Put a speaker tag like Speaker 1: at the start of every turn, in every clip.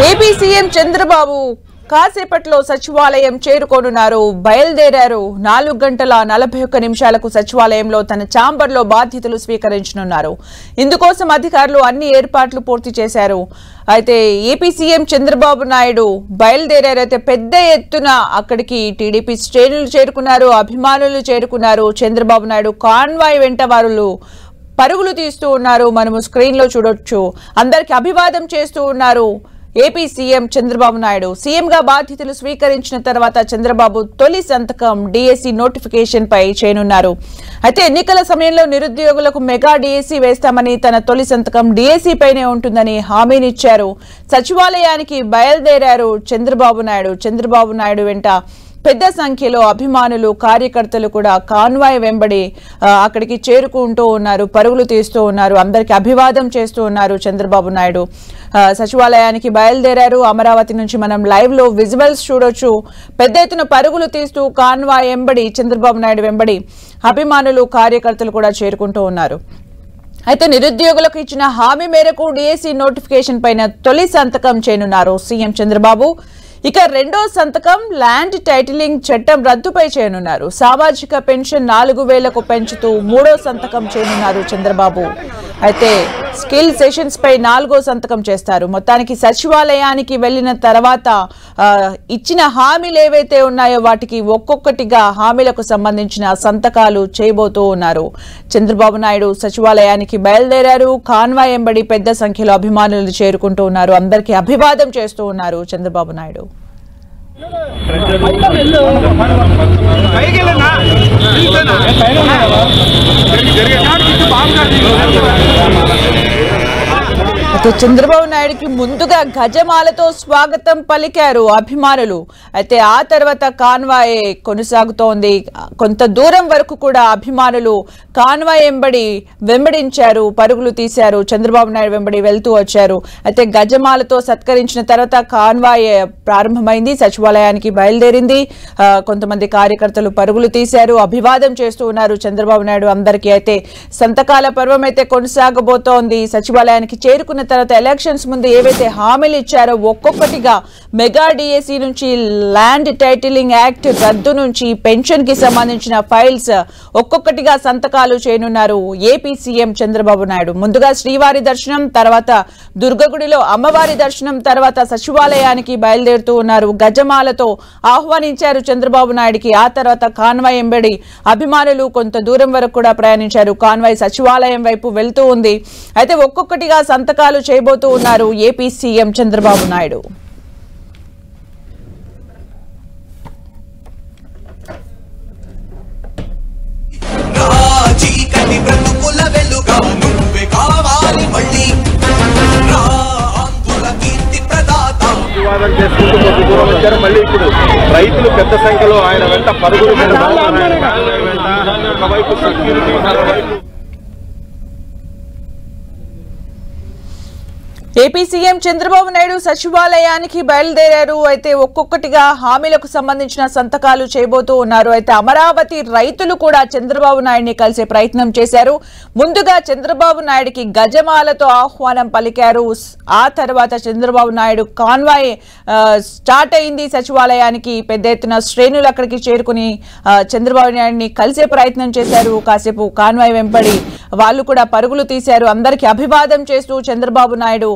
Speaker 1: AP CM Chandrababu కాసేపట్లో సచివాలయం చేరుకోనున్నారు. బయలుదేరారు. 4 గంటల 41 నిమిషాలకు సచివాలయంలో తన ఛాంబర్లో బాధ్యతలు స్వీకరించనున్నారు. ఇందుకోసం అధికారులు అన్ని ఏర్పాట్లు పూర్తి చేశారు. అయితే ఏపీ సీఎం చంద్రబాబు నాయుడు బయలుదేరారు. అయితే పెద్ద ఎత్తున అక్కడికి టీడీపీ శ్రేణులు చేరుకున్నారు, అభిమానులు చేరుకున్నారు. చంద్రబాబు నాయుడు కాన్వాయ్ వెంట వారు పరుగులు తీస్తూ ఉన్నారు. మనము స్క్రీన్ లో చూడొచ్చు. అందరికి అభివాదం చేస్తూ ఉన్నారు. ఏపీ సీఎం చంద్రబాబు నాయుడు సీఎంగా బాధ్యతలు స్వీకరించిన తర్వాత చంద్రబాబు తొలి సంతకం డిఎస్సి నోటిఫికేషన్ పై చేయనున్నారు. అయితే ఎన్నికల సమయంలో నిరుద్యోగులకు మెగా డిఎస్సి వేస్తామని, తన తొలి సంతకం డిఎస్సి పైనే ఉంటుందని హామీనిచ్చారు. సచివాలయానికి బయలుదేరారు చంద్రబాబు నాయుడు వెంట పెద్ద సంఖ్యలో అభిమానులు, కార్యకర్తలు కూడా కాన్వాయ్ వెంబడి అక్కడికి చేరుకుంటూ ఉన్నారు, పరుగులు తీస్తూ ఉన్నారు, అందరికి అభివాదం చేస్తూ ఉన్నారు. చంద్రబాబు నాయుడు సచివాలయానికి బయలుదేరారు. అమరావతి నుంచి మనం లైవ్ లో విజువల్స్ చూడొచ్చు. పెద్ద ఎత్తున పరుగులు తీస్తూ కాన్వాయ్ వెంబడి, చంద్రబాబు నాయుడు వెంబడి అభిమానులు, కార్యకర్తలు కూడా చేరుకుంటూ ఉన్నారు. అయితే నిరుద్యోగులకు ఇచ్చిన హామీ మేరకు డిఎస్సి నోటిఫికేషన్ పైన తొలి సంతకం చేయనున్నారు సీఎం చంద్రబాబు. ఇక రెండో సంతకం ల్యాండ్ టైటిలింగ్ చట్టం రద్దుపై చేయనున్నారు. సామాజిక పెన్షన్ 4,000కు పెంచుతూ మూడో సంతకం చేయనున్నారు చంద్రబాబు. అయితే స్కిల్ సెషన్స్ పై 4వ సంతకం చేస్తారు. మొత్తానికి సచివాలయానికి వెళ్లిన తర్వాత ఇచ్చిన హామీలు ఏవైతే ఉన్నాయో వాటికి ఒక్కొక్కటిగా హామీలకు సంబంధించిన సంతకాలు చేయబోతూ ఉన్నారు. చంద్రబాబు నాయుడు సచివాలయానికి బయలుదేరారు. కాన్వాయ్ ఎంబడి పెద్ద సంఖ్యలో అభిమానులు చేరుకుంటూ ఉన్నారు. అందరికీ అభివాదం చేస్తూ ఉన్నారు చంద్రబాబు నాయుడు. అయితే చంద్రబాబు నాయుడుకి ముందుగా గజమాలతో స్వాగతం పలికారు అభిమానులు. అయితే ఆ తర్వాత కాన్వాయ్ కొనసాగుతోంది. కొంత దూరం వరకు కూడా అభిమానులు కాన్వాయ్ వెంబడించారు, పరుగులు తీశారు. చంద్రబాబు నాయుడు వెంబడి వెళ్తూ వచ్చారు. అయితే గజమాలతో సత్కరించిన తర్వాత కాన్వాయ్ ప్రారంభమైంది, సచివాలయానికి బయలుదేరింది. కొంతమంది కార్యకర్తలు పరుగులు తీశారు, అభివాదం చేస్తూ ఉన్నారు చంద్రబాబు నాయుడు అందరికీ. అయితే సంతకాల పర్వం అయితే కొనసాగబోతోంది. సచివాలయానికి చేరుకున్న తర్వాత ఎలక్షన్స్ ముందు ఏవైతే హామీలు ఇచ్చారో ఒక్కొక్కటిగా మెగా డిఎస్సి నుంచి ల్యాండ్ టైటిలింగ్ యాక్ట్ రద్దు నుంచి పెన్షన్ కి సంబంధించిన ఫైల్స్ ఒక్కొక్కటిగా సంతకాలు చేయనున్నారు ఏపీ సీఎం చంద్రబాబు నాయుడు. ముందుగా శ్రీవారి దర్శనం, తర్వాత దుర్గగుడిలో అమ్మవారి దర్శనం, తర్వాత సచివాలయానికి బయలుదేరుతూ ఉన్నారు. గజమాలతో ఆహ్వానించారు చంద్రబాబు నాయుడికి. ఆ తర్వాత కాన్వాయ్ ఎంబడి అభిమానులు కొంత దూరం వరకు కూడా ప్రయాణించారు. కాన్వాయ్ సచివాలయం వైపు వెళ్తూ ఉంది. అయితే ఒక్కొక్కటిగా సంతకాలు చేయబోతూ ఉన్నారు ఏపీ సీఎం చంద్రబాబు నాయుడు.
Speaker 2: చేసుకుంటూ కొంత దూరం వచ్చారు. మళ్ళీ ఇప్పుడు రైతులు పెద్ద సంఖ్యలో ఆయన వెంట పరుగులు ఒకవైపు సెక్యూరిటీ, మరోవైపు
Speaker 1: ఏపీ సీఎం చంద్రబాబు నాయుడు సచివాలయానికి బయలుదేరారు. అయితే ఒక్కొక్కటిగా హామీలకు సంబంధించిన సంతకాలు చేయబోతూ ఉన్నారు. అయితే అమరావతి రైతులు కూడా చంద్రబాబు నాయుడిని కలిసే ప్రయత్నం చేశారు. ముందుగా చంద్రబాబు నాయుడికి గజమాలతో ఆహ్వానం పలికారు. ఆ తర్వాత చంద్రబాబు నాయుడు కాన్వాయ్ స్టార్ట్ అయింది సచివాలయానికి. పెద్ద ఎత్తున శ్రేణులు అక్కడికి చేరుకుని చంద్రబాబు నాయుడిని కలిసే ప్రయత్నం చేశారు. కాసేపు కాన్వాయ్ వెంబడి వాళ్ళు కూడా పరుగులు తీశారు. అందరికీ అభివాదం చేస్తూ చంద్రబాబు నాయుడు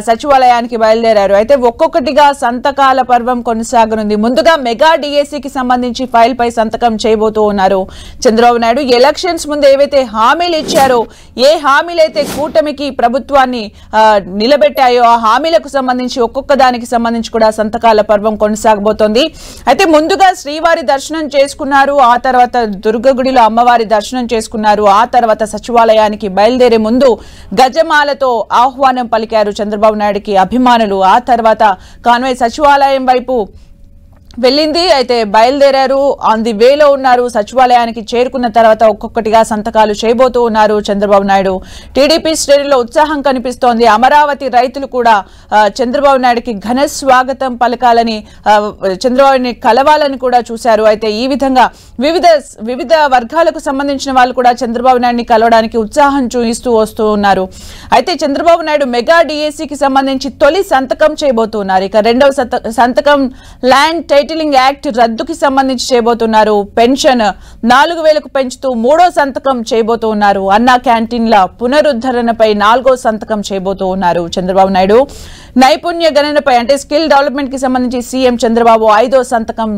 Speaker 1: సచివాలయానికి బయలుదేరారు. అయితే ఒక్కొక్కటిగా సంతకాల పర్వం కొనసాగనుంది. ముందుగా మెగా డిఎస్సికి సంబంధించి ఫైల్ పై సంతకం చేయబోతూ ఉన్నారు చంద్రబాబు నాయుడు. ఎలక్షన్స్ ముందు ఏవైతే హామీలు ఇచ్చారో, ఏ హామీలైతే కూటమికి ప్రభుత్వాన్ని నిలబెట్టాయో ఆ హామీలకు సంబంధించి ఒక్కొక్క దానికి సంబంధించి కూడా సంతకాల పర్వం కొనసాగబోతోంది. అయితే ముందుగా శ్రీవారి దర్శనం చేసుకున్నారు. ఆ తర్వాత దుర్గగుడిలో అమ్మవారి దర్శనం చేసుకున్నారు. ఆ తర్వాత సచివాలయానికి బయలుదేరే ముందు గజమాలతో ఆహ్వానం పలికారు చంద్రబాబు నాయుడుకి అభిమానులు. ఆ తర్వాత కాన్వాయ్ సచివాలయం వైపు వెళ్ళింది. అయితే బయలుదేరారు, ఆన్ ది వేలో ఉన్నారు. సచివాలయానికి చేరుకున్న తర్వాత ఒక్కొక్కటిగా సంతకాలు చేయబోతూ ఉన్నారు చంద్రబాబు నాయుడు. టీడీపీ శ్రేణుల్లో ఉత్సాహం కనిపిస్తోంది. అమరావతి రైతులు కూడా చంద్రబాబు నాయుడుకి ఘన స్వాగతం పలకాలని, చంద్రబాబుని కలవాలని కూడా చూశారు. అయితే ఈ విధంగా వివిధ వర్గాలకు సంబంధించిన వాళ్ళు కూడా చంద్రబాబు నాయుడిని కలవడానికి ఉత్సాహం చూపిస్తూ వస్తూ ఉన్నారు. అయితే చంద్రబాబు నాయుడు మెగా డిఎస్సికి సంబంధించి తొలి సంతకం చేయబోతున్నారు. ఇక రెండవ సంతకం ల్యాండ్ టైటిలింగ్ యాక్ట్ రద్దుకి సంబంధించి చేయబోతున్నారు. పెన్షన్ 4,000కు పెంచుతూ 3వ సంతకం చేయబోతున్నారు. అన్నా క్యాంటీన్ల పునరుద్ధరణపై 4వ సంతకం చేయబోతూ ఉన్నారు చంద్రబాబు నాయుడు. నైపుణ్య గణనపై అంటే స్కిల్ డెవలప్మెంట్ కి సంబంధించి సీఎం చంద్రబాబు 5వ సంతకం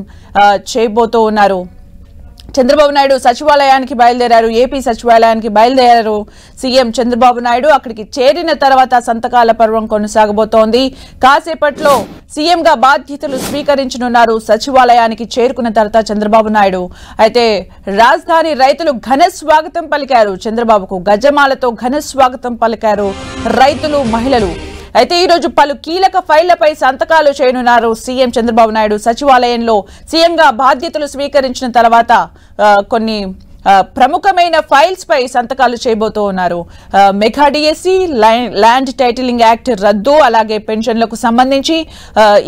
Speaker 1: చేయబోతూ ఉన్నారు. చంద్రబాబు నాయుడు సచివాలయానికి బయలుదేరారు. ఏపీ సచివాలయానికి బయలుదేరారు సీఎం చంద్రబాబు నాయుడు. అక్కడికి చేరిన తర్వాత సంతకాల పర్వం కొనసాగబోతోంది. కాసేపట్లో సీఎంగా బాధ్యతలు స్వీకరించనున్నారు సచివాలయానికి చేరుకున్న తర్వాత చంద్రబాబు నాయుడు. అయితే రాజధాని రైతులు ఘన స్వాగతం పలికారు చంద్రబాబుకు. గజమాలతో ఘన స్వాగతం పలికారు రైతులు, మహిళలు. అయితే ఈ రోజు పలు కీలక ఫైళ్లపై సంతకాలు చేయనున్నారు సీఎం చంద్రబాబు నాయుడు. సచివాలయంలో సీఎంగా బాధ్యతలు స్వీకరించిన తర్వాత కొన్ని ప్రముఖమైన ఫైల్స్ పై సంతకాలు చేయబోతూ ఉన్నారు. Mega DSC, land titling act రద్దు, అలాగే పెన్షన్లకు సంబంధించి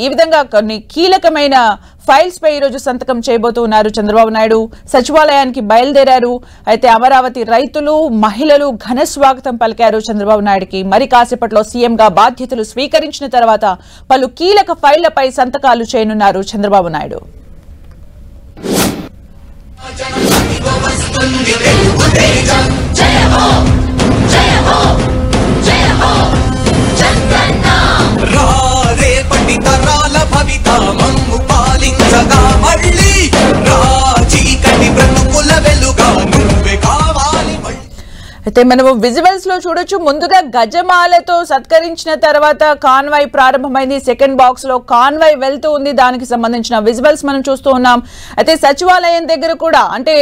Speaker 1: ఈ విధంగా కొన్ని కీలకమైన ఫైల్స్ పై ఈరోజు సంతకం చేయబోతూ ఉన్నారు చంద్రబాబు నాయుడు. సచివాలయానికి బయలుదేరారు. అయితే అమరావతి రైతులు, మహిళలు ఘన స్వాగతం పలికారు చంద్రబాబు నాయుడుకి. మరి కాసేపట్లో సీఎంగా బాధ్యతలు స్వీకరించిన తర్వాత పలు కీలక ఫైళ్లపై సంతకాలు చేయనున్నారు చంద్రబాబు నాయుడు. అయితే మనము విజువల్స్ లో చూడొచ్చు. ముందుగా గజమాలతో సత్కరించిన తర్వాత కాన్వాయ్ ప్రారంభమైంది. సెకండ్ బాక్స్ లో కాన్వాయ్ వెళ్తూ ఉంది. దానికి సంబంధించిన విజువల్స్ మనం చూస్తూ ఉన్నాం. అయితే సచివాలయం దగ్గర కూడా అంటే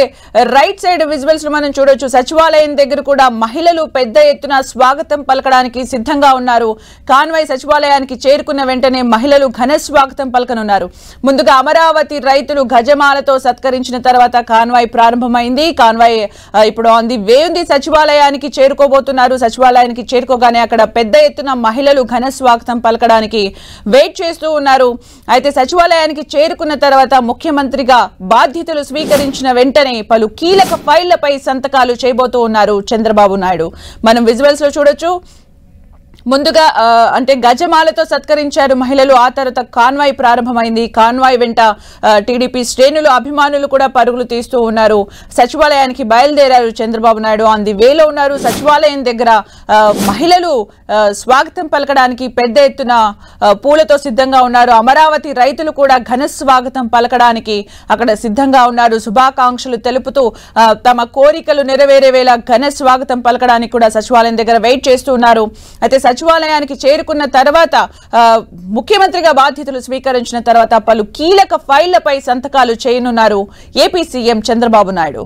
Speaker 1: రైట్ సైడ్ విజువల్స్ లో మనం చూడొచ్చు. సచివాలయం దగ్గర కూడా మహిళలు పెద్ద ఎత్తున స్వాగతం పలకడానికి సిద్ధంగా ఉన్నారు. కాన్వాయ్ సచివాలయానికి చేరుకున్న వెంటనే మహిళలు ఘన స్వాగతం పలకనున్నారు. ముందుగా అమరావతి రైతులు గజమాలతో సత్కరించిన తర్వాత కాన్వాయ్ ప్రారంభమైంది. కాన్వాయ్ ఇప్పుడు ఆన్ ది వే ఉంది. సచివాలయానికి చేరుకోబోతున్నారు. సచివాలయానికి చేరుకోగానే అక్కడ పెద్ద ఎత్తున మహిళలు ఘన స్వాగతం పలకడానికి వెయిట్ చేస్తూ ఉన్నారు. అయితే సచివాలయానికి చేరుకున్న తర్వాత ముఖ్యమంత్రిగా బాధ్యతలు స్వీకరించిన వెంటనే పలు కీలక ఫైళ్లపై సంతకాలు చేయబోతూ ఉన్నారు చంద్రబాబు నాయుడు. మనం విజువల్స్ లో చూడొచ్చు. ముందుగా అంటే గజమాలతో సత్కరించారు మహిళలు. ఆ తర్వాత కాన్వాయ్ ప్రారంభమైంది. కాన్వాయ్ వెంట టీడీపీ శ్రేణులు, అభిమానులు కూడా పరుగులు తీస్తూ ఉన్నారు. సచివాలయానికి బయలుదేరారు చంద్రబాబు నాయుడు. ఆన్ ది వేలో ఉన్నారు. సచివాలయం దగ్గర మహిళలు స్వాగతం పలకడానికి పెద్ద ఎత్తున పూలతో సిద్ధంగా ఉన్నారు. అమరావతి రైతులు కూడా ఘన స్వాగతం పలకడానికి అక్కడ సిద్ధంగా ఉన్నారు. శుభాకాంక్షలు తెలుపుతూ తమ కోరికలు నెరవేరేవేలా ఘన స్వాగతం పలకడానికి కూడా సచివాలయం దగ్గర వెయిట్ చేస్తూ ఉన్నారు. అయితే సచివాలయానికి చేరుకున్న తర్వాత ముఖ్యమంత్రిగా బాధ్యతలు స్వీకరించిన తర్వాత పలు కీలక ఫైళ్లపై సంతకాలు చేయనున్నారు AP CM Chandrababu Naidu.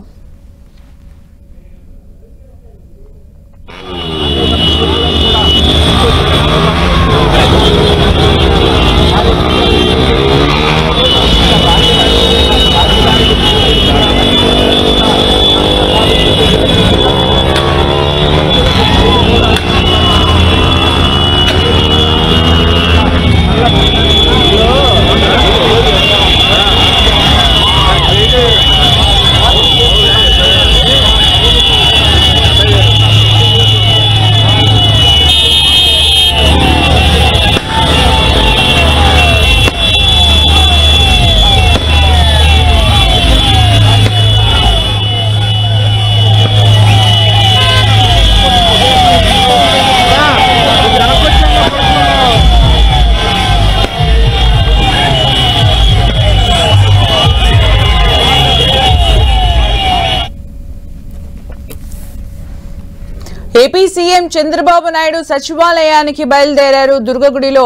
Speaker 1: AP CM Chandrababu Naidu సచివాలయానికి బయలుదేరారు. దుర్గగుడిలో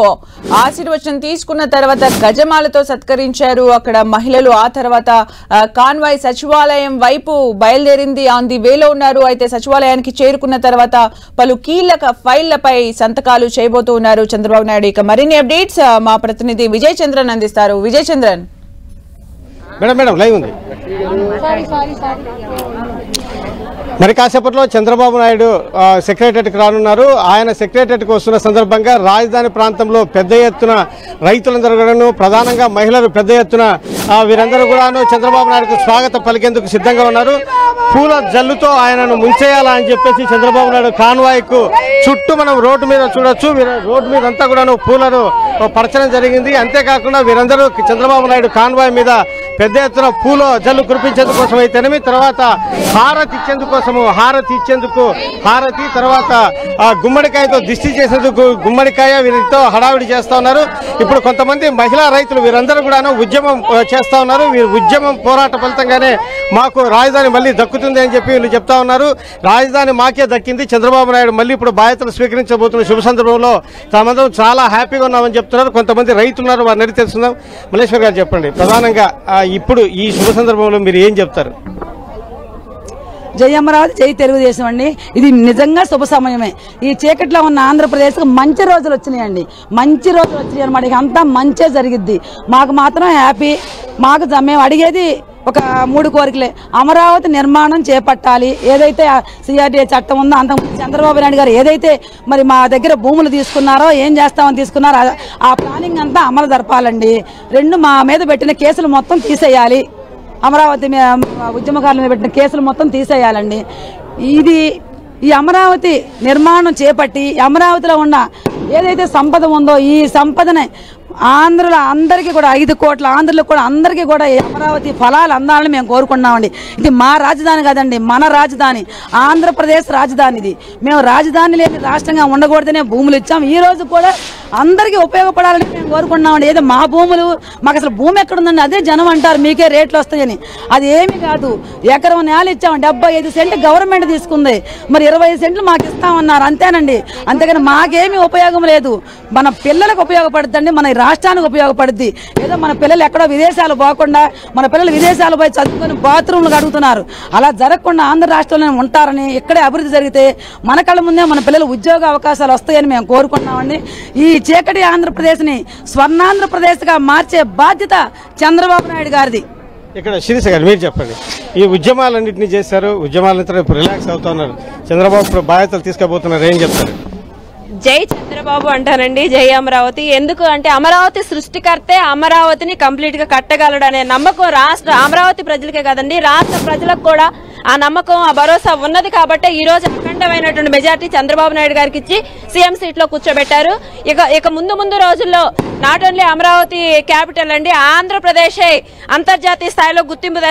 Speaker 1: ఆశీర్వచనం తీసుకున్న తర్వాత గజమాలతో సత్కరించారు అక్కడ మహిళలు. ఆ తర్వాత కాన్వాయ్ సచివాలయం వైపు బయలుదేరింది. ఆన్ ది వేలో ఉన్నారు. అయితే సచివాలయానికి చేరుకున్న తర్వాత పలు కీలక ఫైళ్లపై సంతకాలు చేయబోతూ ఉన్నారు చంద్రబాబు నాయుడు. ఇక మరిన్ని అప్డేట్స్ మా ప్రతినిధి విజయ్ చంద్రన్ అందిస్తారు. విజయ్ చంద్రన్.
Speaker 3: మేడం లైవ్ ఉంది. మరి కాసేపట్లో చంద్రబాబు నాయుడు సెక్రటరీకి రానున్నారు. ఆయన సెక్రటరీకి వస్తున్న సందర్భంగా రాజధాని ప్రాంతంలో పెద్ద ఎత్తున రైతులందరూ కూడాను, ప్రధానంగా మహిళలు పెద్ద ఎత్తున వీరందరూ కూడాను చంద్రబాబు నాయుడుకు స్వాగతం పలికేందుకు సిద్ధంగా ఉన్నారు. పూల జల్లుతో ఆయనను ముంచేయాలా అని చెప్పేసి చంద్రబాబు నాయుడు కాన్వాయ్కు చుట్టూ మనం రోడ్డు మీద చూడొచ్చు. రోడ్డు మీద అంతా కూడాను పూలను పరచడం జరిగింది. అంతేకాకుండా వీరందరూ చంద్రబాబు నాయుడు కాన్వాయ్ మీద పెద్ద ఎత్తున పూల జల్లు కురిపించేందుకోసం అయితేనేమి, తర్వాత హారతి ఇచ్చేందుకు హారతి, తర్వాత గుమ్మడికాయతో దిష్టి చేసేందుకు గుమ్మడికాయ వీరితో హడావిడి చేస్తా ఉన్నారు. ఇప్పుడు కొంతమంది మహిళా రైతులు వీరందరూ కూడాను ఉద్యమం చేస్తా ఉన్నారు. వీరి ఉద్యమం పోరాట ఫలితంగానే మాకు రాజధాని మళ్ళీ దక్కుతుంది అని చెప్పి వీళ్ళు చెప్తా ఉన్నారు. రాజధాని మాకే దక్కింది, చంద్రబాబు నాయుడు మళ్ళీ ఇప్పుడు బాధ్యతలు స్వీకరించబోతున్న శుభ సందర్భంలో తామందరం చాలా హ్యాపీగా ఉన్నామని చెప్తున్నారు. కొంతమంది రైతులు ఉన్నారు, వారిని అడిగి తెలుసుకుందాం. మల్లేశ్వర్ గారు చెప్పండి, ప్రధానంగా ఇప్పుడు ఈ శుభ సందర్భంలో మీరు ఏం చెప్తారు?
Speaker 4: జై అమరావతి, జై తెలుగుదేశం అండి. ఇది నిజంగా శుభ సమయమే. ఈ చీకట్లో ఉన్న ఆంధ్రప్రదేశ్కి మంచి రోజులు వచ్చినాయండి, మంచి రోజులు వచ్చినాయి అనమాట. ఇక అంతా మంచే జరిగిద్ది. మాకు మాత్రం హ్యాపీ. మేము అడిగేది ఒక 3 కోరికలే. అమరావతి నిర్మాణం చేపట్టాలి. ఏదైతే సిఆర్డీఏ చట్టం ఉందో అంతకుముందు చంద్రబాబు నాయుడు గారు ఏదైతే మరి మా దగ్గర భూములు తీసుకున్నారో, ఏం చేస్తామని తీసుకున్నారో ఆ ప్లానింగ్ అంతా అమలు జరపాలండి. 2 మా మీద పెట్టిన కేసులు మొత్తం తీసేయాలి. అమరావతి ఉద్యమకారుల మీద పెట్టిన కేసులు మొత్తం తీసేయాలండి. ఈ అమరావతి నిర్మాణం చేపట్టి అమరావతిలో ఉన్న ఏదైతే సంపద ఉందో ఈ సంపదనే ఆంధ్రుల అందరికీ కూడా 5 కోట్ల ఆంధ్రులకు కూడా అందరికీ కూడా ఈ అమరావతి ఫలాలు అందాలని మేము కోరుకున్నామండి. ఇది మా రాజధాని కాదండి, మన రాజధాని, ఆంధ్రప్రదేశ్ రాజధాని. ఇది మేము రాజధాని లేని రాష్ట్రంగా ఉండకూడదనే భూములు ఇచ్చాం. ఈ రోజు కూడా అందరికీ ఉపయోగపడాలని మేము కోరుకున్నామండి. ఏదో మా భూములు, మాకు అసలు భూమి ఎక్కడుందండి, అదే జనం అంటారు మీకే రేట్లు వస్తాయని. అది ఏమీ కాదు. ఎకరం నేల ఇచ్చాము, 75 సెంట్లు గవర్నమెంట్ తీసుకుంది, మరి 20 సెంట్లు మాకు ఇస్తామన్నారు, అంతేనండి. అంతేగాని మాకేమీ ఉపయోగం లేదు. మన పిల్లలకు ఉపయోగపడుతుంది, మన రాష్ట్రానికి ఉపయోగపడుద్ది. ఏదో మన పిల్లలు ఎక్కడో విదేశాలు పోకుండా, మన పిల్లలు విదేశాలు పోయి చదువుకొని బాత్రూమ్లు కడుగుతున్నారు. అలా జరగకుండా ఆంధ్ర రాష్ట్రంలో ఉంటారని, ఇక్కడే అభివృద్ధి జరిగితే మన కళ్ళ ముందే మన పిల్లలు ఉద్యోగ అవకాశాలు వస్తాయని మేము కోరుకున్నామండి. ఈ చీకటి ఆంధ్రప్రదేశ్ని స్వర్ణాంధ్రప్రదేశ్ గా మార్చే బాధ్యత చంద్రబాబు నాయుడు గారిది.
Speaker 3: ఇక్కడ శిరీష గారు మీరు చెప్పండి, ఈ ఉద్యమాలన్నింటినీ చేశారు, ఉద్యమాలంతా ఇప్పుడు రిలాక్స్ అవుతున్నారు, చంద్రబాబు ఇప్పుడు బాధ్యతలు తీసుకోబోతున్నారు, ఏం చెప్తారు?
Speaker 5: జై చంద్రబాబు అంటానండి, జై అమరావతి. ఎందుకు అంటే అమరావతి సృష్టికర్తే అమరావతిని కంప్లీట్ గా కట్టగలడు అనే నమ్మకం అమరావతి ప్రజలకే కాదండి, రాష్ట్ర ప్రజలకు కూడా ఆ నమ్మకం, ఆ భరోసా ఉన్నది కాబట్టి ఈ రోజు అఖండమైనటువంటి మెజార్టీ చంద్రబాబు నాయుడు గారికి ఇచ్చి సీఎం సీట్ లో కూర్చోబెట్టారు. ఇక ముందు రోజుల్లో నాట్ ఓన్లీ అమరావతి క్యాపిటల్ అండి, ఆంధ్రప్రదేశ్ అంతర్జాతీయ స్థాయిలో గుర్తింపు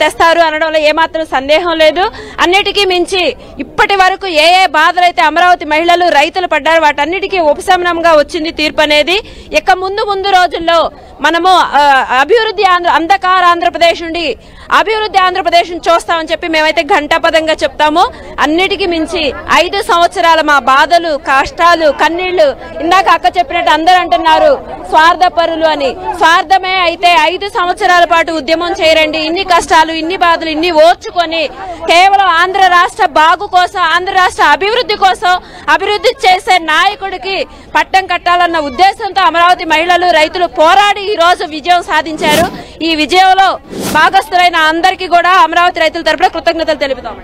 Speaker 5: తెస్తారు అనడంలో ఏమాత్రం సందేహం లేదు. అన్నిటికీ మించి ఇప్పటి వరకు ఏ బాధలైతే అమరావతి మహిళలు, రైతులు పడ్డారు వాటన్నిటికీ ఉపశమనంగా వచ్చింది తీర్పు అనేది. ఇక ముందు రోజుల్లో మనము అభివృద్ధి అంధకార ఆంధ్రప్రదేశ్ నుండి అభివృద్ధి ఆంధ్రప్రదేశ్ చూస్తామని చెప్పి మేమైతే ఘంటాపదంగా చెప్తాము. అన్నిటికీ మించి 5 సంవత్సరాల మా బాధలు, కష్టాలు, కన్నీళ్లు, ఇందాక అక్క చెప్పినట్టు అందరూ అంటున్నారు స్వార్థపరులు అని. స్వార్థమే అయితే 5 సంవత్సరాల పాటు ఉద్యమం చేయరండి. ఇన్ని కష్టాలు, ఇన్ని బాధలు, ఇన్ని ఓర్చుకొని కేవలం ఆంధ్ర రాష్ట్ర బాగు కోసం, ఆంధ్ర రాష్ట్ర అభివృద్ధి కోసం, అభివృద్ధి చేసే నాయకుడికి పట్టం కట్టాలన్న ఉద్దేశంతో అమరావతి మహిళలు, రైతులు పోరాడి ఈ రోజు విజయం సాధించారు. ఈ విజయంలో భాగస్థులైన అందరికీ కూడా అమరావతి రైతుల తరపున కృతజ్ఞతలు తెలుపుతాం.